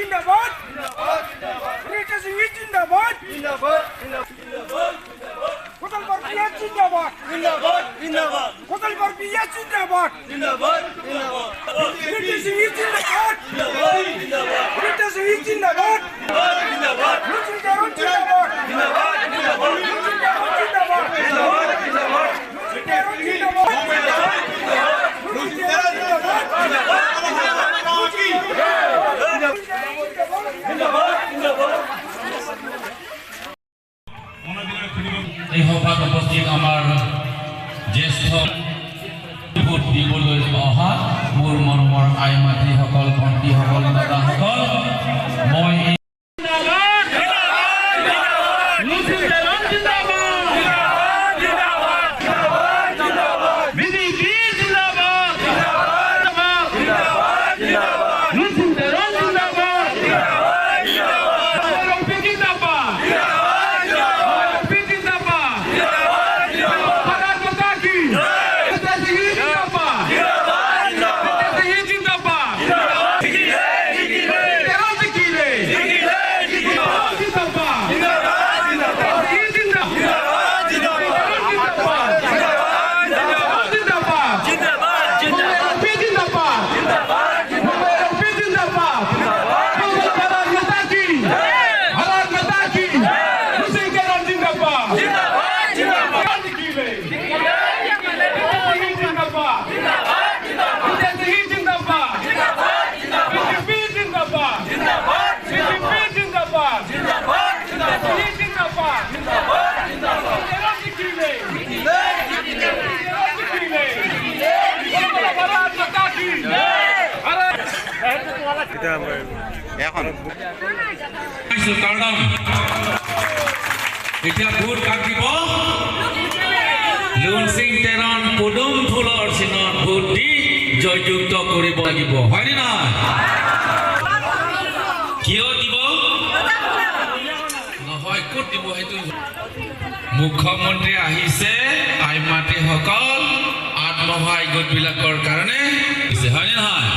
জিন্দাবাদ রিটা সিং জিন্দাবাদ কোটাল বরপিয়া জিন্দাবাদ কোটাল বরপিয়া জিন্দাবাদ রিটা সিং জিন্দাবাদ রিটা সিং জিন্দাবাদ লুচি কারণ জিন্দাবাদ লুচি কারণ জিন্দাবাদ লুচি কারণ জিন্দাবাদ এই সভাত উপস্থিত আমাৰ জ্যেষ্ঠ ভোট দিবলৈ অহা মোৰ মৰমৰ আই মাতৃসকল ভণ্টিসকল দাদাসকল মই এতিয়া ভোট কাক দিব লুন সিং তেৰণ পদুম ফুলৰ চিনত ভোট দি জয়যুক্ত কৰিব লাগিব হয়নে নহয় কিয় দিব নহয় ক'ত দিব সেইটো মুখ্যমন্ত্ৰী আহিছে আই মাতৃসকল আত্মসহায়ক গোটবিলাকৰ কাৰণে হয়নে নহয়